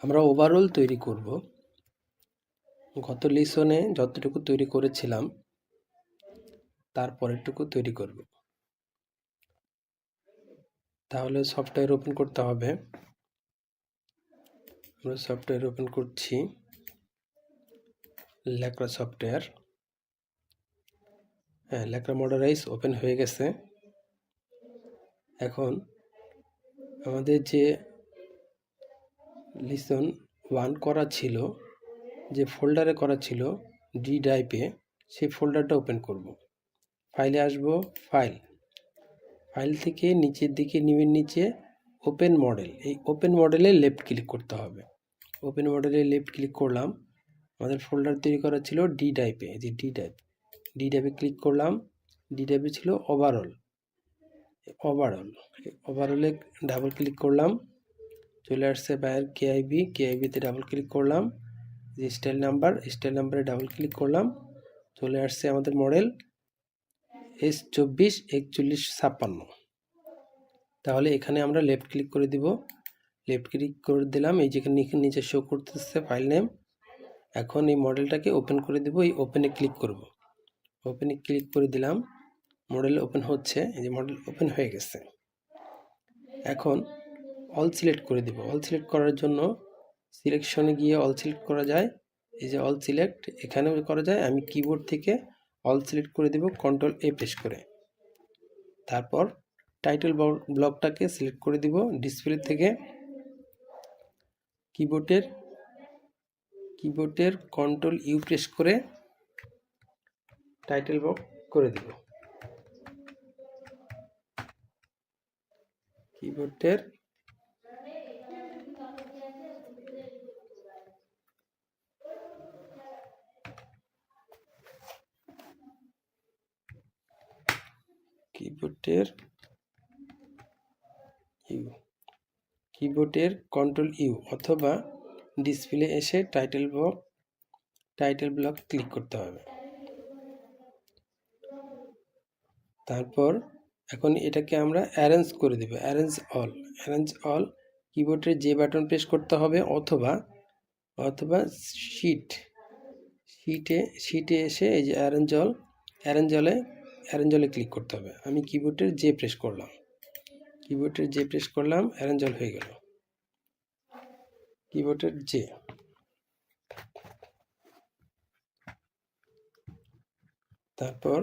আমরা ওভারঅল তৈরি করব। গত লিসনে যতটুকু তৈরি করেছিলাম তার পরেরটুকু তৈরি করব। তাহলে সফটওয়্যার ওপেন করতে হবে। আমরা সফটওয়্যার ওপেন করছি, ল্যাকড়া সফটওয়্যার। হ্যাঁ, ল্যাকড়া মডেলাইজ ওপেন হয়ে গেছে। এখন আমাদের যে লিসন 1 করা ছিল, যে ফোল্ডারে করা ছিল ডি ড্রাইভে, সেই ফোল্ডারটা ওপেন করব। ফাইলে আসব, ফাইল থেকে নিচের দিকে নিচে ওপেন মডেল, এই ওপেন মডেলে লেফট ক্লিক করতে হবে। ওপেন মডেলে লেফট ক্লিক করলাম। আমাদের ফোল্ডার তৈরি করা ছিল ডি ড্রাইভে, এই যে ডি ড্রাইভে ক্লিক করলাম। ডি ড্রাইভে ছিল ওভারঅলে ডাবল ক্লিক করলাম, চলে আসছে বাইরের কেআইবিতে ডাবল ক্লিক করলাম। যে স্টাইল নাম্বারে ডাবল ক্লিক করলাম, চলে আসছে আমাদের মডেল S244156। তাহলে এখানে আমরা লেফট ক্লিক করে দিব। লেফট ক্লিক করে দিলাম, এই যেখানে নিচে শো করতেছে ফাইল নেম। এখন এই মডেলটাকে ওপেন করে দিব, এই ওপেনে ক্লিক করব। ওপেনে ক্লিক করে দিলাম, মডেল ওপেন হচ্ছে। এই যে মডেল ওপেন হয়ে গেছে। এখন অল সিলেক্ট করে দিব। অল সিলেক্ট করার জন্য সিলেকশনে গিয়ে অল সিলেক্ট করা যায়, এই যে অল সিলেক্ট এখানেও করা যায়। আমি কিবোর্ড থেকে অল সিলেক্ট করে দিব কন্ট্রোল এ প্রেস করে। তারপর টাইটেল ব্লকটাকে সিলেক্ট করে দিব ডিসপ্লে থেকে। কিবোর্ডের কন্ট্রোল ইউ প্রেস করে টাইটেল ব্লক করে দিব। কিবোর্ডের কন্ট্রোল ইউ অথবা ডিসপ্লে এসে টাইটেল ব্লক ক্লিক করতে হবে। তারপর এখন এটাকে আমরা অ্যারেঞ্জ করে দেব। অ্যারেঞ্জ অল কিবোর্ডের যে বাটন প্রেস করতে হবে, অথবা শিটে এসে এই যে অ্যারেঞ্জ অলে ক্লিক করতে হবে। আমি কিবোর্ডের যে প্রেস করলাম, অ্যারেঞ্জ অল হয়ে গেল। কিবোর্ডের যে, তারপর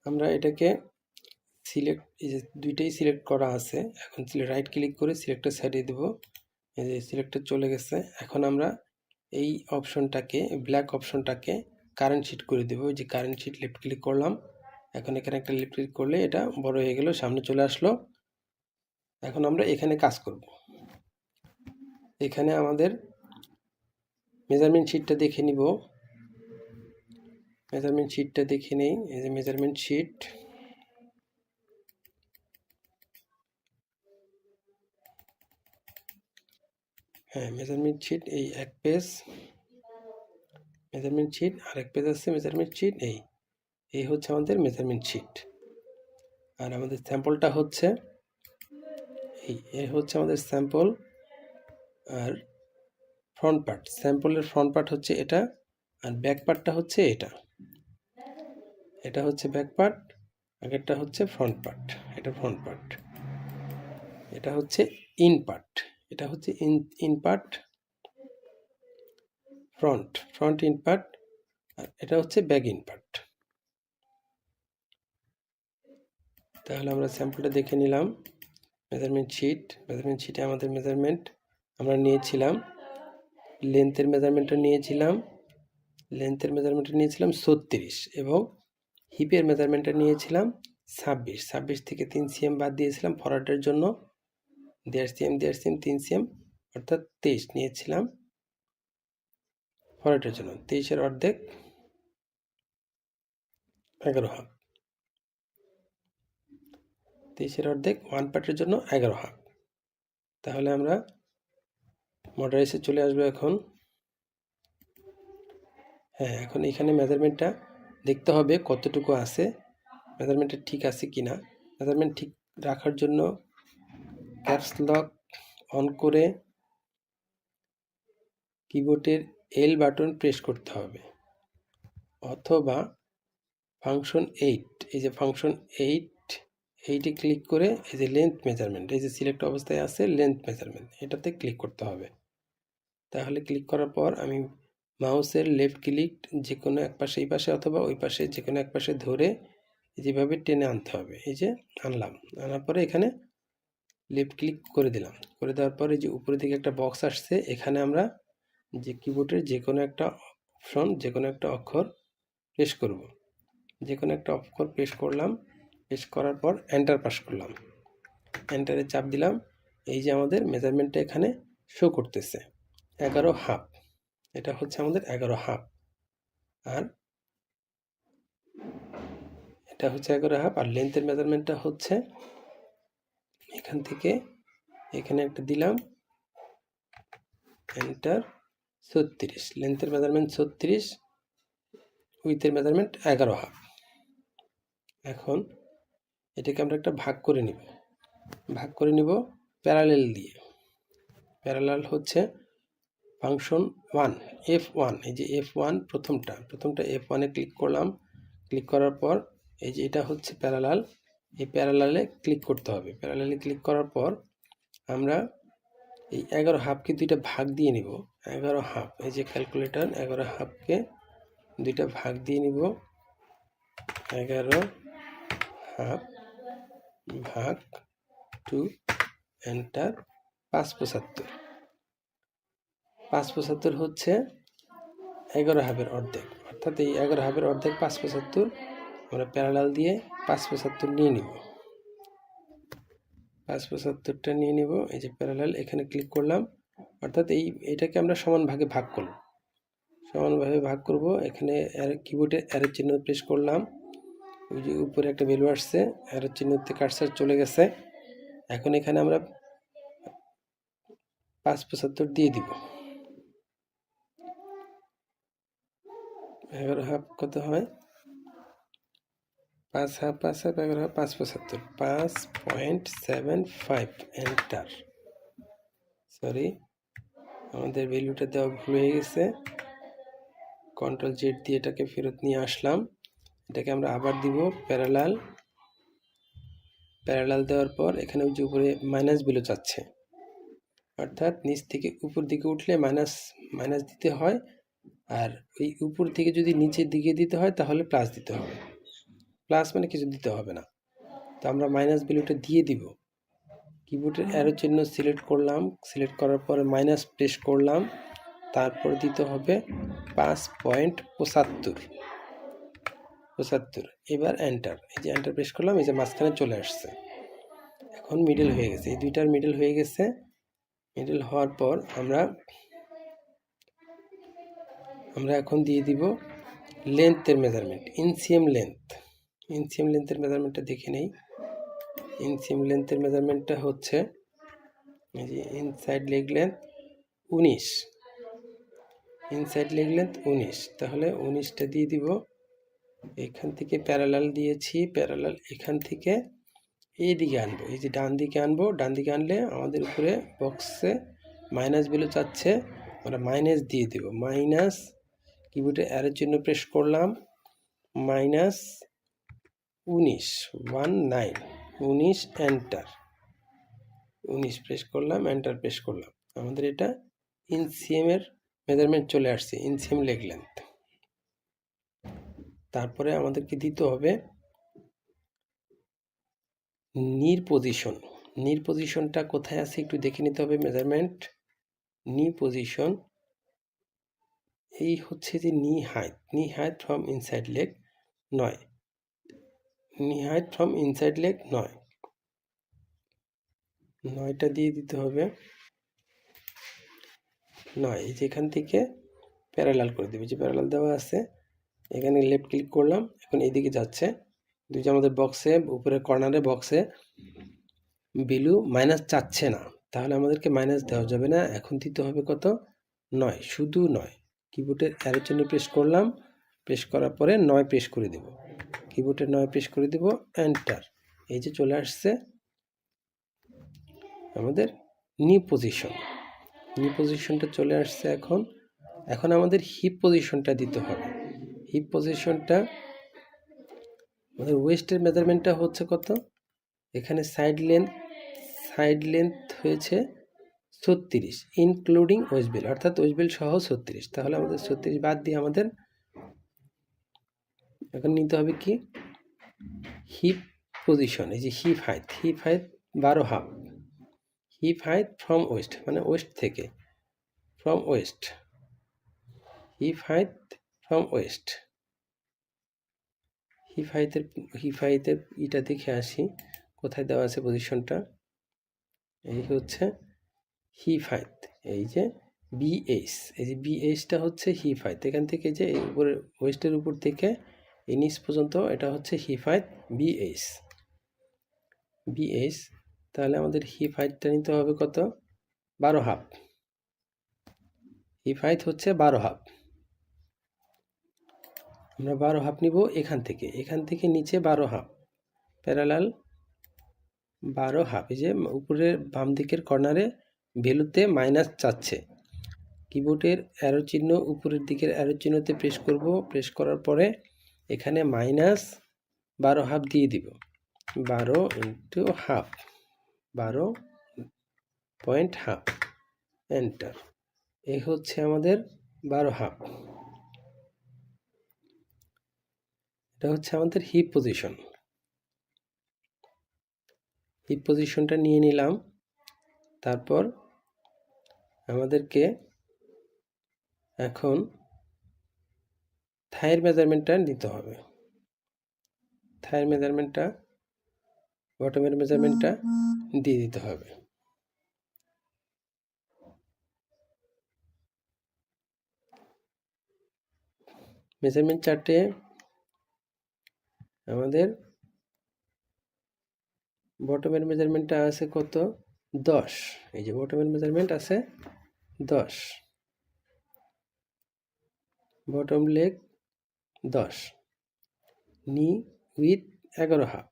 আমরা এটাকে সিলেক্ট, এই যে দুইটাই সিলেক্ট করা আছে। এখন রাইট ক্লিক করে সিলেক্টর সাইডে দেব। এই যে সিলেক্টর চলে গেছে। এখন আমরা এই ব্ল্যাক অপশনটাকে কারেন্ট শিট করে দেব। যে কারেন্ট শিট লেফট ক্লিক করলাম। এখন এখানে একটা লেফট ক্লিক করলে এটা বড় হয়ে গেল, সামনে চলে আসলো। এখন আমরা এখানে কাজ করব। এখানে আমাদের মেজারমেন্ট শিটটা দেখে নিব। নেই, এই যে মেজারমেন্ট শিট। হ্যাঁ, মেজারমেন্ট শিট এই এক পেজ মেজারমেন্ট শিট, আর এক পেজ আছে মেজারমেন্ট শিট। এই হচ্ছে আমাদের মেজারমেন্ট শিট। আর আমাদের স্যাম্পলটা হচ্ছে এই হচ্ছে আমাদের স্যাম্পল। আর স্যাম্পলের ফ্রন্ট পার্ট হচ্ছে এটা, আর ব্যাক পার্টটা হচ্ছে এটা হচ্ছে ব্যাক পার্ট, আগেরটা হচ্ছে ফ্রন্ট পার্ট। এটা হচ্ছে in part, in part, front in part, আর এটা হচ্ছে ব্যাক ইন পার্ট। তাহলে আমরা স্যাম্পলটা দেখে নিলাম। মেজারমেন্ট শিটে আমাদের মেজারমেন্ট আমরা নিয়েছিলাম, লেন্থের মেজারমেন্টটা নিয়েছিলাম 36 এবং হিপের মেজারমেন্টটা নিয়েছিলাম 26 থেকে 3 cm বাদ দিয়েছিলাম ফরওয়ার্ডের জন্য। 1.5 cm 3 cm অর্থাৎ 23 নিয়েছিলাম ফরওয়ার্ডের জন্য। 23-এর অর্ধেক 11 হাফ। 23-এর অর্ধেক 1 পার্টের জন্য 11 হাফ। তাহলে আমরা মডেলাইজে চলে আসবো এখন। হ্যাঁ, এখন এখানে মেজারমেন্টটা দেখতে হবে কতটুকু আছে, মেজারমেন্টটা ঠিক আছে কিনা। মেজারমেন্ট ঠিক রাখার জন্য ক্যাপস লক অন করে কিবোর্ডের এল বাটন প্রেস করতে হবে, অথবা ফাংশন 8, এই যে ফাংশন 8 ক্লিক করে এই যে লেন্থ মেজারমেন্ট, এই যে সিলেক্ট অবস্থায় আছে লেন্থ মেজারমেন্ট, এটাতে ক্লিক করতে হবে। তাহলে ক্লিক করার পর আমি মাউসের লেফট ক্লিক যে কোনো এক পাশে, এই পাশে অথবা ওই পাশে যে কোনো এক পাশে ধরে যেভাবে টেনে আনতে হবে, এই যে আনলাম, আনার পরে এখানে লেফট ক্লিক করে দিলাম। করে দেওয়ার পরে যে উপরের দিকে একটা বক্স আসছে, এখানে আমরা যে কিবোর্ডের যে কোনো একটা অপশন, যে কোনো একটা অক্ষর প্রেস করব। যে কোনো একটা অক্ষর প্রেস করলাম, প্রেস করার পর এন্টার প্রেস করলাম, এন্টারে চাপ দিলাম। এই যে আমাদের মেজারমেন্টটা এখানে শো করতেছে 11.5, এটা হচ্ছে আমাদের 11.5, আর এটা হচ্ছে 11.5, আর লেন্থের মেজারমেন্টটা হচ্ছে এখান থেকে এখানে একটা দিলাম, এন্টার 36, লেন্থের মেজারমেন্ট 36, উইথের মেজারমেন্ট 11.5। এখন এটাকে আমরা একটা ভাগ করে নিব প্যারালেল দিয়ে। প্যারালেল হচ্ছে ফাংশন 1, F1, এই যে F1 প্রথমটা F1-এ ক্লিক করলাম। ক্লিক করার পর এই যে এটা হচ্ছে প্যারালাল, এই প্যারালালে ক্লিক করতে হবে। প্যারালালে ক্লিক করার পর আমরা এই 11.5-কে দুইটা ভাগ দিয়ে নিব। 11.5, এই যে ক্যালকুলেটর 11.5-কে দুইটা ভাগ দিয়ে নিব। 11.5 ভাগ 2, এন্টার। 575, 575 হচ্ছে 11.5-এর অর্ধেক, অর্থাৎ এই 11.5-এর অর্ধেক 575, আমরা প্যারালাল দিয়ে 575 নিয়ে নিব। 575টা নিয়ে নিব, এই যে প্যারালাল, এখানে ক্লিক করলাম, অর্থাৎ এইটাকে আমরা সমান ভাগে ভাগ করব। এখানে কিবোর্ডে অ্যারো চিহ্ন প্রেস করলাম, ওই যে উপরে একটা ভ্যালু আসছে, অ্যারো চিহ্নতে কার্সার চলে গেছে। এখন এখানে আমরা 575 দিয়ে দিব। 11.5 কত হয়? 5.5 11.5 575, 5.75, এন্টার। সরি, আমাদের ভ্যালুটা দেওয়া ভুল হয়ে গেছে। কন্ট্রোল জেড দিয়ে এটাকে ফেরত নিয়ে আসলাম। এটাকে আমরা আবার দিব প্যারালাল দেওয়ার পর এখানে ওই যে উপরে মাইনাস ভ্যালু চাচ্ছে, অর্থাৎ নিচ থেকে উপর দিকে উঠলে মাইনাস দিতে হয়, আর ওই উপর থেকে যদি নিচের দিকে দিতে হয় তাহলে প্লাস দিতে হবে। প্লাস মানে কিছু দিতে হবে না, তো আমরা মাইনাস ভ্যালুটা দিয়ে দিব। কিবোর্ডের অ্যারো চিহ্ন সিলেক্ট করলাম, সিলেক্ট করার পরে মাইনাস প্রেস করলাম, তারপর দিতে হবে 5.75। এবার এন্টার, এই যে এন্টার প্রেস করলাম, এই যে মাঝখানে চলে আসছে। এখন মিডল হয়ে গেছে, এই দুইটার মিডল হয়ে গেছে। মিডল হওয়ার পর আমরা এখন দিয়ে দিব লেন্থের মেজারমেন্ট, ইনসিএম লেন্থের মেজারমেন্টটা দেখে নেই। ইনসিএম লেন্থের মেজারমেন্টটা হচ্ছে এই যে inside leg length 19, inside leg length 19, তাহলে 19টা দিয়ে দিব। এখান থেকে প্যারালাল দিয়েছি, প্যারালাল এখান থেকে এইদিকে আনবো, এই যে ডান দিকে আনবো। ডান দিকে আনলে আমাদের উপরে বক্সে মাইনাস ভ্যালু চাচ্ছে, আমরা মাইনাস দিয়ে দেব। মাইনাস, কিবোর্ডে অ্যারো চিহ্ন প্রেস করলাম, -19, 19, এন্টার। 19 প্রেস করলাম, এন্টার প্রেস করলাম, আমাদের এটা ইনসিএম এর মেজারমেন্ট চলে আসছে, ইনসিএম লেগ লেন্থ। তারপরে আমাদেরকে দিতে হবে নির পজিশনটা কোথায় আছে একটু দেখে নিতে হবে। মেজারমেন্ট নি পজিশন, এই হচ্ছে যে নি হাইট ফ্রম ইনসাইড লেগ 9, নি হাইট ফ্রম ইনসাইড লেগ 9টা দিয়ে দিতে হবে। 9, এই যে এখান থেকে প্যারালাল করে দেবে, যে প্যারালাল দেওয়া আছে, এখানে লেফট ক্লিক করলাম, এখন এইদিকে যাচ্ছে। যে আমাদের বক্সে উপরে কর্নারে বক্সে ভ্যালু মাইনাস চাচ্ছে না, তাহলে আমাদেরকে মাইনাস দেওয়া যাবে না। এখন দিতে হবে কত? 9, শুধু 9। কিবোর্ডের অ্যারো চিহ্ন প্রেস করলাম, প্রেস করার পরে 9 প্রেস করে দেব, কিবোর্ডে 9 প্রেস করে দেব, এন্টার। এই যে চলে আসছে আমাদের নি পজিশনটা চলে আসছে। এখন আমাদের হিপ পজিশনটা দিতে হবে। হিপ পজিশনটা আমাদের ওয়েস্টের মেজারমেন্টটা হচ্ছে কত, এখানে সাইড লেন্থ হয়েছে 36 ইনক্লুডিং ওয়েস্ট বেল্ট, অর্থাৎ ওয়েস্ট বেল্ট সহ 36। তাহলে আমাদের 36 বাদ দিয়ে আমাদের এখন নিতে হবে কি হিপ পজিশন। এই যে hip height 12 half. Hip height from waist মানে ওয়েস্ট থেকে, from waist, hip height from waist. Hip হাইটের এটা দেখে আসি কোথায় দেওয়া আছে পজিশনটা। এই হচ্ছে হিপ হাইট, এই যে বিএইচ, এই যে বিএইচটা হচ্ছে হিপ হাইট। এখান থেকে যে এই উপরে ওয়েস্টের উপর থেকে এই নিচ পর্যন্ত এটা হচ্ছে হিপ হাইট বিএইচ। তাহলে আমাদের হিপ হাইটটা নিতে হবে কত, 12 হাফ। হিপ হাইট হচ্ছে 12 হাফ। আমরা 12 হাফ নিব এখান থেকে নিচে 12 হাফ, প্যারালাল 12 হাফ। এই যে উপরের বাম দিকের কর্নারে ভ্যালুতে মাইনাস চাচ্ছে, কিবোর্ডের অ্যারো চিহ্ন উপরের দিকের অ্যারো চিহ্নতে প্রেস করব। প্রেস করার পরে এখানে মাইনাস 12 হাফ দিয়ে দিব। 12 ইন্টু হাফ, 12.5, এন্টার। এই হচ্ছে আমাদের 12 হাফ। এটা হচ্ছে আমাদের হিপ পজিশনটা নিয়ে নিলাম। তারপর আমাদেরকে এখন থাইয়ের মেজারমেন্টটা নিতে হবে। থাইয়ের মেজারমেন্টটা, বটমের মেজারমেন্টটা দিয়ে দিতে হবে। মেজারমেন্ট চার্টে আমাদের বটমের মেজারমেন্টটা আছে কত, 10। এই যে বটমের মেজারমেন্ট আছে 10, bottom leg 10, knee with 11 half,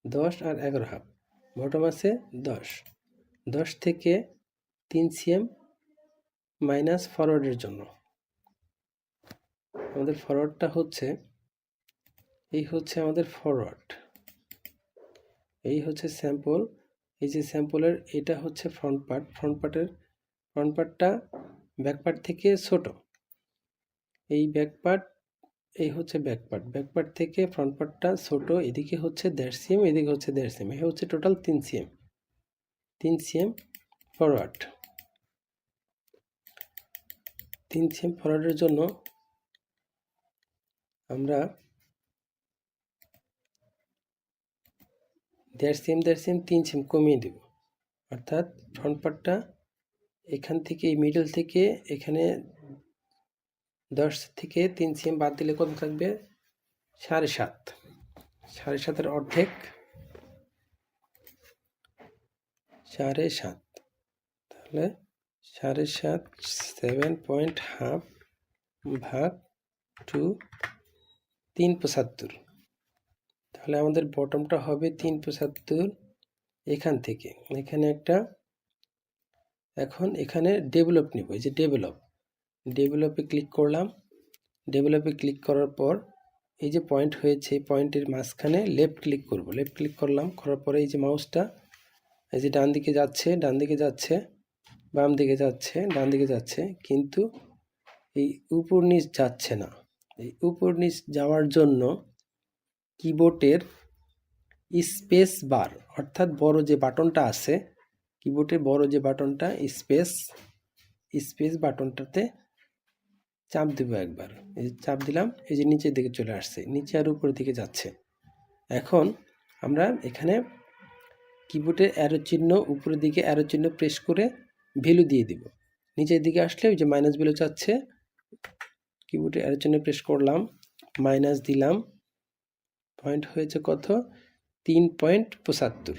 10 আর 11 হাফ। বটম আছে 10 থেকে 3 cm মাইনাস ফরওয়ার্ডের জন্য। আমাদের ফরওয়ার্ডটা হচ্ছে, এই হচ্ছে আমাদের ফরওয়ার্ড, এই হচ্ছে স্যাম্পল। এই যে স্যাম্পলের এটা হচ্ছে ফ্রন্ট পার্টটা ব্যাক পার্ট থেকে ছোট। এই এই হচ্ছে ব্যাক পার্ট থেকে ফ্রন্ট পার্টটা ছোট। এদিকে হচ্ছে 1.5 cm, এদিকে হচ্ছে 1.5 cm। এই হচ্ছে টোটাল 3 cm ফরওয়ার্ড। 3 cm ফরওয়ার্ডের জন্য আমরা 1.5 cm 3 cm কমিয়ে দেব। অর্থাৎ ফ্রন্ট পার্টটা এখান থেকে, এই মিডল থেকে এখানে 10 থেকে 3 cm বাদ দিলে কত থাকবে, 7.5। 7.5-এর অর্ধেক 7.5, তাহলে 7.5 7.5 ভাগ 2 375। তাহলে আমাদের বটমটা হবে 375। এখান থেকে এখানে একটা, এখন এখানে ডেভেলপ নিব। এই যে ডেভেলপে ক্লিক করলাম। ডেভেলপে ক্লিক করার পর এই যে পয়েন্ট হয়েছে, পয়েন্টের মাঝখানে লেফট ক্লিক করব। লেফট ক্লিক করলাম, করার পরে এই যে মাউসটা এই যে ডান দিকে যাচ্ছে, বাম দিকে যাচ্ছে, ডান দিকে যাচ্ছে, কিন্তু এই উপর নিচ যাচ্ছে না। এই উপর নিচ যাওয়ার জন্য কিবোর্ডের স্পেস বার, অর্থাৎ বড় যে বাটনটা আছে কিবোর্ডের, বড় যে বাটনটা স্পেস বাটনটাতে চাপ দেব একবার। এই যে চাপ দিলাম, এই যে নিচের দিকে চলে আসছে, নিচে আর উপরের দিকে যাচ্ছে। এখন আমরা এখানে কিবোর্ডের অ্যারো চিহ্ন, উপরের দিকে অ্যারো চিহ্ন প্রেস করে ভ্যালু দিয়ে দিব। নিচের দিকে আসলে ওই যে মাইনাস ভ্যালু চাচ্ছে, কিবোর্ডের অ্যারো চিহ্ন প্রেস করলাম, মাইনাস দিলাম। পয়েন্ট হয়েছে কত, 3.75।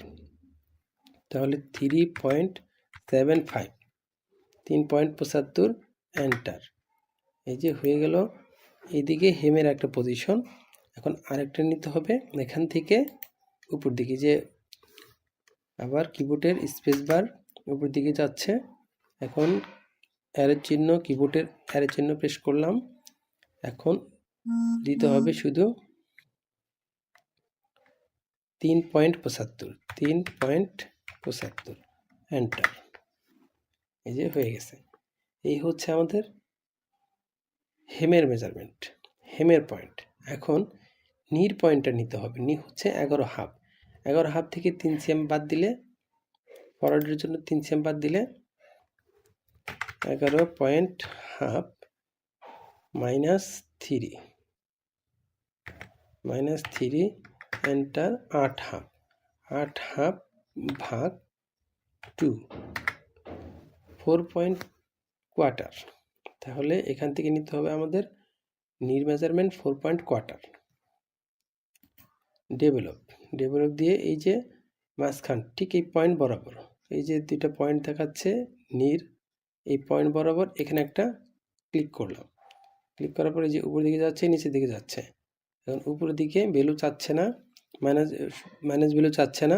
তাহলে 3.75, 3.75, এন্টার। এই যে হয়ে গেল। এইদিকে হেমের একটা পজিশন। এখন আরেকটা নিতে হবে এখান থেকে উপর দিকে, যে আবার কিবোর্ডের স্পেস বার উপর দিকে যাচ্ছে। এখন অ্যারো চিহ্ন, কিবোর্ডের অ্যারো চিহ্ন প্রেস করলাম। এখন দিতে হবে শুধু 3.75, 3.75, এন্টার। এই যে হয়ে গেছে। এই হচ্ছে আমাদের হেমের মেজারমেন্ট, হেমের পয়েন্ট। এখন নির পয়েন্টটা নিতে হবে। নি হচ্ছে 11.5, 11.5 থেকে 3 cm বাদ দিলে, ফরওয়ার্ডের জন্য 3 cm বাদ দিলে 11.5 -3 এন্টার। 8.5, 8.5 ভাগ 2, 4.25। তাহলে এখান থেকে নিতে হবে আমাদের নির মেজারমেন্ট 4.25। ডেভেলপ দিয়ে এই যে মাঝখান ঠিক এই পয়েন্ট বরাবর, এই যে দুইটা পয়েন্ট দেখাচ্ছে নির, এই পয়েন্ট বরাবর এখানে একটা ক্লিক করলাম। ক্লিক করার পরে যে উপর দিকে যাচ্ছে, নিচের দিকে যাচ্ছে। এখন উপরের দিকে ভ্যালু চাচ্ছে না, মাইনাস ভ্যালু চাচ্ছে না।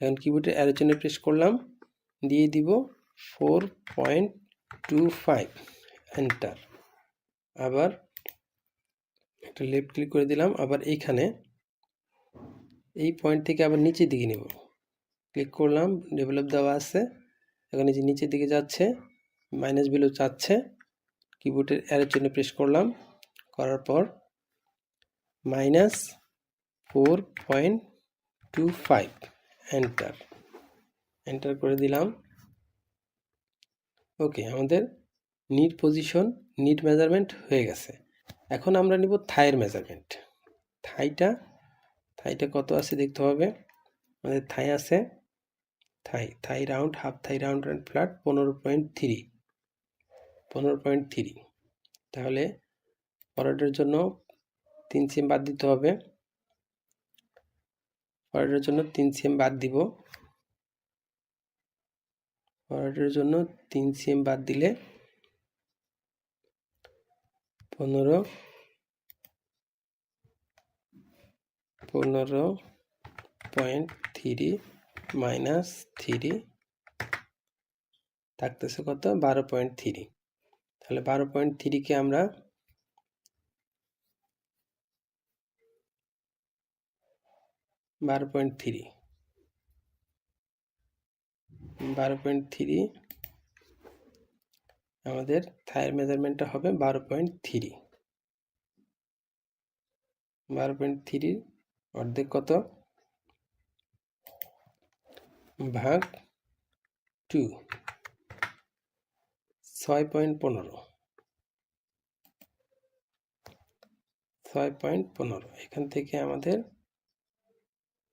এখন কিবোর্ডের অ্যারো চিহ্ন প্রেস করলাম, দিয়ে দিব 4.25, এন্টার। আবার একটা লেফট ক্লিক করে দিলাম। আবার এইখানে এই পয়েন্ট থেকে আবার নিচের দিকে নেব, ক্লিক করলাম, ডেভেলপ দেওয়া আছে। এখন এই যে নিচের দিকে যাচ্ছে, মাইনাস ভ্যালু চাচ্ছে। কিবোর্ডের অ্যারো চিহ্ন প্রেস করলাম, করার পর -4.25, এন্টার করে দিলাম। ওকে, আমাদের নিট পজিশন, নিট মেজারমেন্ট হয়ে গেছে। এখন আমরা নিব থাইয়ের মেজারমেন্ট। থাইটা কত আছে দেখতে হবে। আমাদের থাই আছে, thigh round, half thigh round and flat 15.3। তাহলে ফরওয়ার্ডের জন্য 3 cm বাদ দিতে হবে। ফরওয়ার্ডের জন্য 3 cm বাদ দিব। ফরওয়ার্ডের জন্য 3 cm বাদ দিলে 15.3 -3 থাকতেছে কত, 12.3। তাহলে 12.3কে আমরা 12.3 আমাদের থাইয়ের মেজারমেন্টটা হবে 12.3। 12.3 অর্ধেক কত, ভাগ 2, 6.15। 6.15 এখান থেকে আমাদের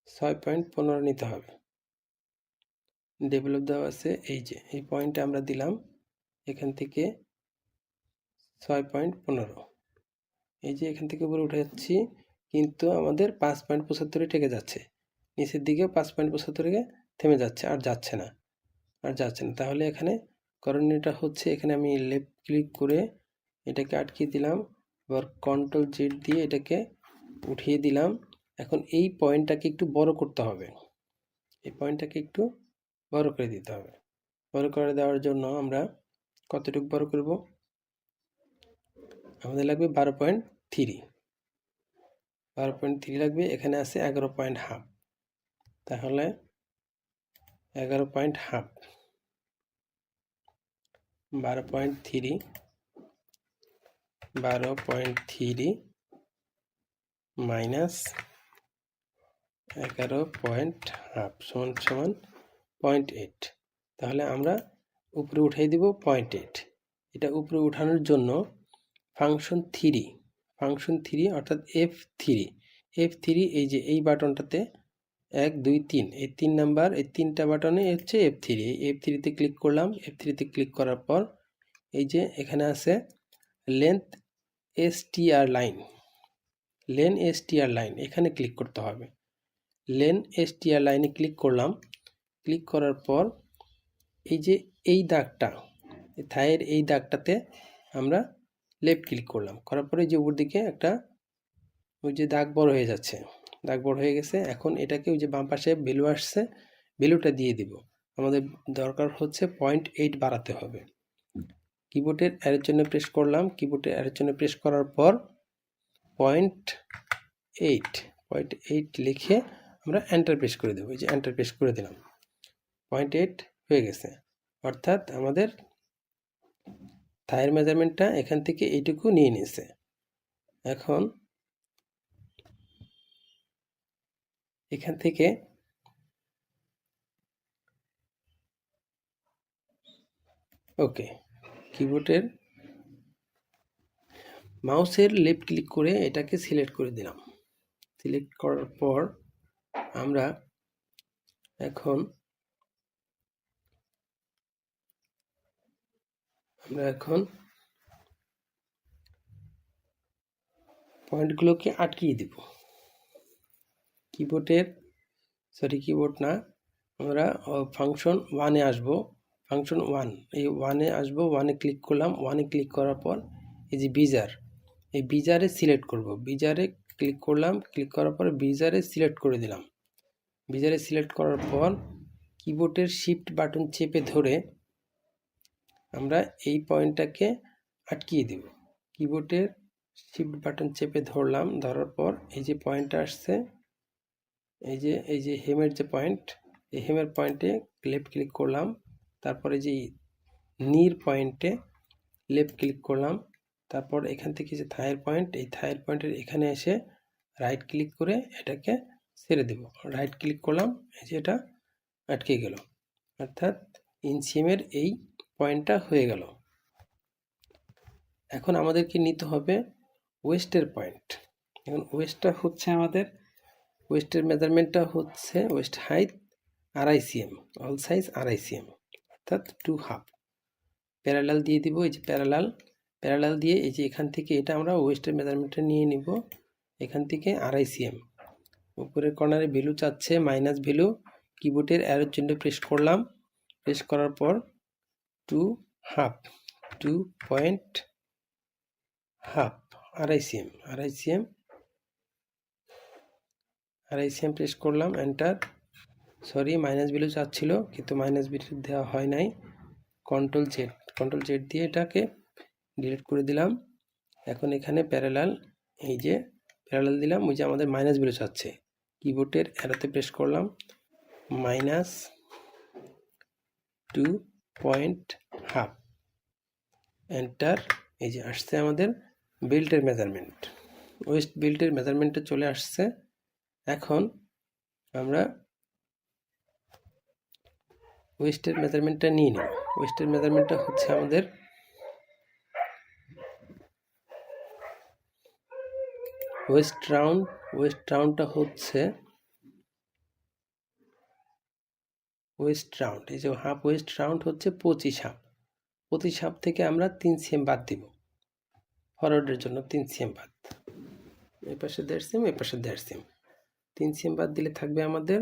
6.15 নিতে হবে। ডেভেলপ দেওয়া আছে, এই যে এই পয়েন্টে আমরা দিলাম, এখান থেকে 6.15। এই যে এখান থেকে উপরে উঠে যাচ্ছি, কিন্তু আমাদের 5.75 ঠেকে যাচ্ছে, নিচের দিকে 5.75 থেমে যাচ্ছে, আর যাচ্ছে না। তাহলে এখানে করণীয়টা হচ্ছে, এখানে আমি লেফট ক্লিক করে এটাকে আটকিয়ে দিলাম, আবার কন্ট্রোল জেড দিয়ে এটাকে উঠিয়ে দিলাম। এখন এই পয়েন্টটাকে একটু বড় করতে হবে, এই পয়েন্টটাকে একটু বড় করে দিতে হবে। বড় করে দেওয়ার জন্য আমরা কতটুকু বড় করব, আমাদের লাগবে 12.3। 12.3 লাগবে। এখানে আছে 11.5, তাহলে 11.5 12.3 মাইনাস 11.5 সমান 0.8। তাহলে আমরা উপরে উঠিয়ে দিব 0.8। এটা উপরে উঠানোর জন্য ফাংশন 3 অর্থাৎ F3, এই যে এই বাটনটাতে 1 2 3, এই 3 নাম্বার, এই 3টা বাটনে হচ্ছে F3। এই F3তে ক্লিক করলাম। F3তে ক্লিক করার পর এই যে এখানে আছে লেন্থ STR লাইন, এখানে ক্লিক করতে হবে। লেন STR লাইনে ক্লিক করলাম। ক্লিক করার পর এই যে এই দাগটা, থাইয়ের এই দাগটাতে আমরা লেফট ক্লিক করলাম। করার পরে যে উপর দিকে একটা ওই যে দাগ বড় হয়ে যাচ্ছে, দাগ বড় হয়ে গেছে। এখন এটাকে ওই যে বাম পাশে ভ্যালু আসছে, ভ্যালুটা দিয়ে দিব। আমাদের দরকার হচ্ছে 0.8 বাড়াতে হবে। কিবোর্ডের অ্যারোর জন্য প্রেস করলাম, কিবোর্ডের অ্যারোর জন্য প্রেস করার পর 0.8 লিখে আমরা এন্টার প্রেস করে দেবো। এই যে এন্টার প্রেস করে দিলাম, 0.8 হয়ে গেছে। অর্থাৎ আমাদের থায়ের মেজারমেন্টটা এখান থেকে এইটুকু নিয়ে নিয়েছে। এখন এখান থেকে ওকে, কিবোর্ডের মাউসের লেফট ক্লিক করে এটাকে সিলেক্ট করে দিলাম। সিলেক্ট করার পর আমরা এখন পয়েন্টগুলোকে আটকিয়ে দিব। কিবোর্ড না, আমরা ফাংশন 1-এ আসবো। ফাংশন 1, এই 1-এ আসবো, 1-এ ক্লিক করলাম। 1-এ ক্লিক করার পর এই যে বিজার, এই বিজারে সিলেক্ট করব। বিজারে ক্লিক করলাম, ক্লিক করার পর বিজারে সিলেক্ট করে দিলাম। বিজারে সিলেক্ট করার পর কিবোর্ডের শিফট বাটন চেপে ধরে আমরা এই পয়েন্টটাকে আটকিয়ে দেব। কিবোর্ডের শিফট বাটন চেপে ধরলাম, ধরার পর এই যে পয়েন্টটা আসছে, এই যে হেমের যে পয়েন্ট, এই হেমের পয়েন্টে লেফট ক্লিক করলাম। তারপরে যে নির পয়েন্টে লেফট ক্লিক করলাম। তারপর এখান থেকে যে থায়ের পয়েন্ট, এই থায়ের পয়েন্টের এখানে এসে রাইট ক্লিক করে এটাকে ছেড়ে দেব। রাইট ক্লিক করলাম, এই যে এটা আটকে গেল। অর্থাৎ ইনসিএমের এই পয়েন্টটা হয়ে গেল। এখন আমাদেরকে নিতে হবে ওয়েস্টের পয়েন্ট। এখন ওয়েস্টটা হচ্ছে আমাদের, ওয়েস্টের মেজারমেন্টটা হচ্ছে West height 2.5 cm, all size 2.5 cm, অর্থাৎ 2.5। প্যারালাল দিয়ে দিব, এই যে প্যারালাল দিয়ে এই যে এখান থেকে এটা আমরা ওয়েস্টের মেজারমেন্টটা নিয়ে নিব। এখান থেকে 2.5 cm। উপরের কর্নারে ভ্যালু চাচ্ছে মাইনাস ভ্যালু। কিবোর্ডের অ্যারোর জন্য প্রেস করলাম, প্রেস করার পর 2.5, 2.5 2.5 cm প্রেস করলাম, এন্টার। সরি, মাইনাস ভ্যালু চাচ্ছিল কিন্তু মাইনাস ভ্যালু দেওয়া হয় নাই। কন্ট্রোল জেড দিয়ে এটাকে ডিলিট করে দিলাম। এখন এখানে প্যারালাল, এই যে প্যারালাল দিলাম, ওই যে আমাদের মাইনাস ভ্যালু চাচ্ছে। কিবোর্ডের অ্যারোতে প্রেস করলাম, -2.5 এন্টার। এই যে আসছে আমাদের বেল্টের মেজারমেন্ট, ওয়েস্ট বেল্টের মেজারমেন্টে চলে আসছে। এখন আমরা ওয়েস্টের মেজারমেন্টটা নিয়ে নিই। ওয়েস্টের মেজারমেন্টটা হচ্ছে আমাদের ওয়েস্ট রাউন্ডটা হচ্ছে এই যে হাফ ওয়েস্ট রাউন্ড হচ্ছে 25 হাফ থেকে আমরা 3 cm বাদ দিব। ফরওয়ার্ডের জন্য 3 cm বাদ, এই পাশে 1.5 cm, এই পাশে 1.5 cm। 3 cm বাদ দিলে থাকবে আমাদের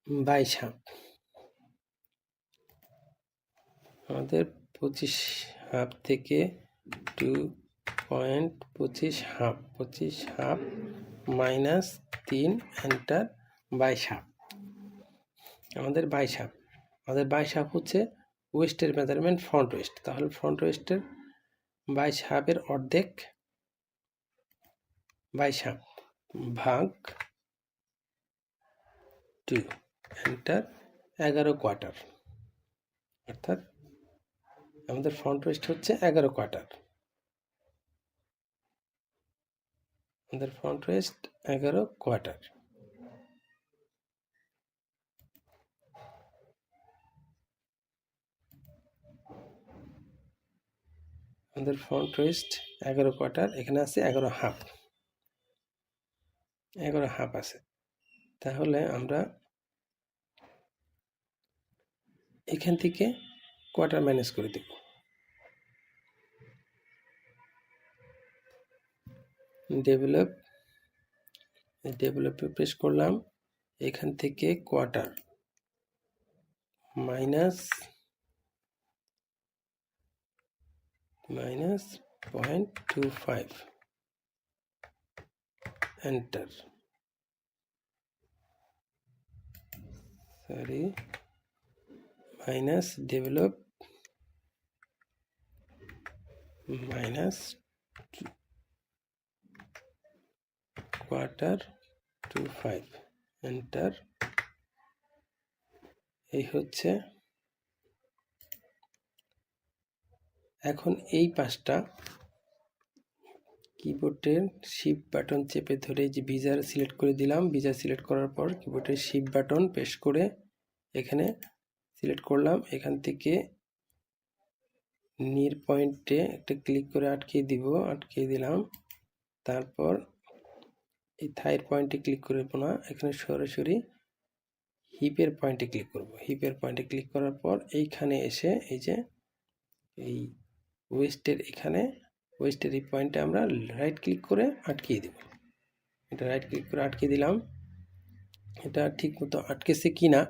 22 হাফ। আমাদের 25 হাফ থেকে 2.25 হাফ মাইনাস 3 এন্টার, 22 হাফ। আমাদের 22 হাফ। আমাদের 22 হাফ হচ্ছে ওয়েস্টের মেজারমেন্ট, ফ্রন্ট ওয়েস্ট। তাহলে ফ্রন্ট ওয়েস্টের 22 হাফের অর্ধেক, 22 হাফ ভাগ 2 এন্টার, 11 কোয়ার্টার। অর্থাৎ আমাদের ফ্রন্ট ওয়েস্ট হচ্ছে 11 কোয়ার্টার। আমাদের ফ্রন্ট ওয়েস্ট 11 কোয়ার্টার। আমাদের ফ্রন্ট ওয়েস্ট 11 কোয়ার্টার, এখানে আছে 11 হাফ, 11 হাফ আছে। তাহলে আমরা এখান থেকে কোয়ার্টার মাইনাস করে দেব। ডেভেলপে প্রেস করলাম, এখান থেকে quarter minus 0.25 enter. Minus develop minus Q25 enter. এই হচ্ছে। এখন এই পাঁচটা কিবোর্ডের শিফট বাটন চেপে ধরে যে ভিজার সিলেক্ট করে দিলাম, ভিজার সিলেক্ট করার পর কিবোর্ডের শিফট বাটন প্রেস করে এখানে সিলেক্ট করলাম। এখান থেকে নির পয়েন্টে একটা ক্লিক করে আটকে দিলাম। তারপর এই থাইয়ের পয়েন্টে ক্লিক করব না, এখানে সরাসরি হিপের পয়েন্টে ক্লিক করব। হিপের পয়েন্টে ক্লিক করার পর এইখানে এসে এই যে এই ওয়েস্টের এখানে ওয়েস্টের এই পয়েন্টে আমরা রাইট ক্লিক করে আটকিয়ে দেব। এটা রাইট ক্লিক করে আটকে দিলাম। এটা ঠিক মতো আটকেছে কিনা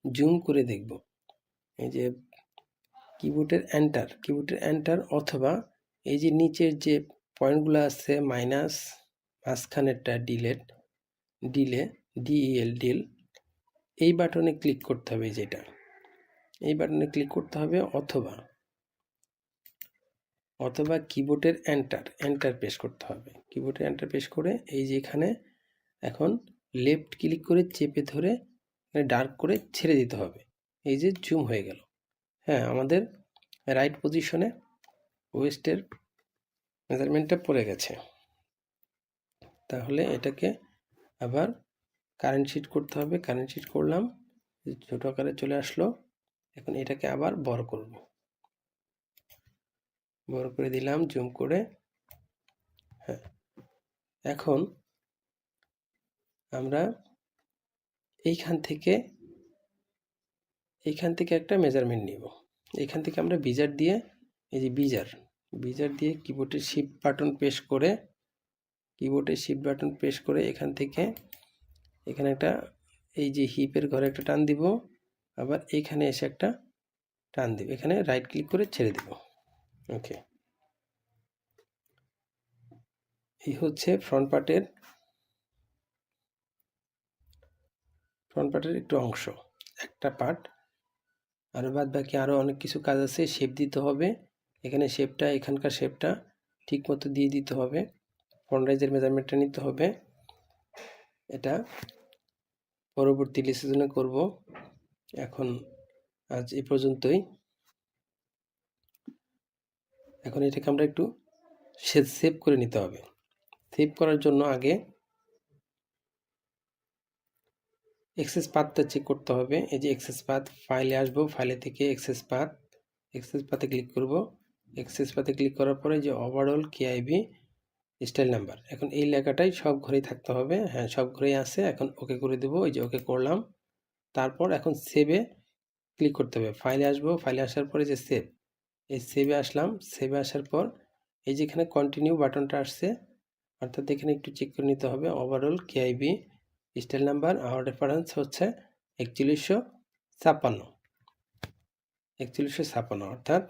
জুম করে দেখব। এই যে কিবোর্ডের এন্টার অথবা এই যে নিচের যে পয়েন্টগুলো আছে মাইনাস, মাঝখানেরটা ডিল, এই বাটনে ক্লিক করতে হবে। যেটা এই বাটনে ক্লিক করতে হবে, অথবা কিবোর্ডের এন্টার প্রেস করতে হবে। কিবোর্ডের এন্টার প্রেস করে এই যে এখানে এখন লেফট ক্লিক করে চেপে ধরে ডার্ক করে ছেড়ে দিতে হবে। এই যে জুম হয়ে গেল। হ্যাঁ, আমাদের রাইট পজিশনে ওয়েস্টের মেজারমেন্টটা পড়ে গেছে। তাহলে এটাকে আবার কারেন্ট শিট করতে হবে। কারেন্ট শিট করলাম, ছোট আকারে চলে আসলো। এখন এটাকে আবার বড় করব, বড় করে দিলাম জুম করে। হ্যাঁ, এখন আমরা এইখান থেকে একটা মেজারমেন্ট নিব। এখান থেকে আমরা ভিজার দিয়ে এই যে ভিজার দিয়ে কিবোর্ডের শিফট বাটন প্রেস করে এখান থেকে এখানে একটা এই যে হিপের ঘরে একটা টান দিব, আবার এইখানে এসে একটা টান দিব। এখানে রাইট ক্লিক করে ছেড়ে দিব। ওকে, এই হচ্ছে ফ্রন্ট পার্টের একটু অংশ, একটা পার্ট। আর বাদ বাকি আরও অনেক কিছু কাজ আছে। শেপ দিতে হবে, এখানে শেপটা এখানকার শেপটা ঠিক মতো দিয়ে দিতে হবে। ফন্ট রাইজের মেজারমেন্টটা নিতে হবে। এটা পরবর্তী লেসনে করব। এখন আজ এই পর্যন্তই। এখন এটাকে আমরা একটু সেভ করে নিতে হবে। সেভ করার জন্য আগে এক্সেস পাথটা চেক করতে হবে। এই যে এক্সেস পাথ, ফাইলে আসবো, ফাইলে থেকে এক্সেস পাথে ক্লিক করব। এক্সেস পাথে ক্লিক করার পরে যে ওভারঅল কেআইবি স্টাইল নাম্বার, এখন এই লেখাটাই সব ঘরেই থাকতে হবে। হ্যাঁ, সব ঘরেই আছে। এখন ওকে করে দেবো। এই যে ওকে করলাম। তারপর এখন সেভে ক্লিক করতে হবে। ফাইলে আসবো, ফাইলে আসার পরে যে সেভ, এই সেভে আসলাম। সেভে আসার পর এই যেখানে কন্টিনিউ বাটনটা আসছে, অর্থাৎ এখানে একটু চেক করে নিতে হবে। ওভারঅল কেআইবি স্টাইল নাম্বার আর রেফারেন্স হচ্ছে 4156, অর্থাৎ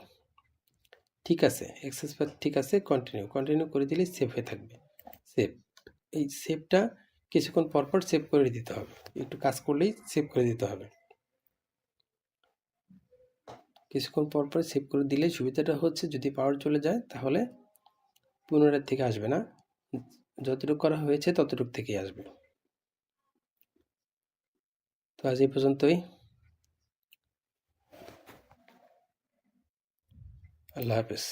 ঠিক আছে। এক্সেস পাথ ঠিক আছে। কন্টিনিউ করে দিলে সেভ হয়ে থাকবে। এই সেভটা কিছুক্ষণ পরপর সেভ করে দিতে হবে। একটু কাজ করলেই সেভ করে দিতে হবে। কিছুক্ষণ পরপর সেভ করে দিলে সুবিধাটা হচ্ছে যদি পাওয়ার চলে যায় তাহলে পুনরায় থেকে আসবে না, যতটুকু করা হয়েছে ততটুকু থেকেই আসবে। তো আজ এই পর্যন্তই। আল্লাহ হাফেজ।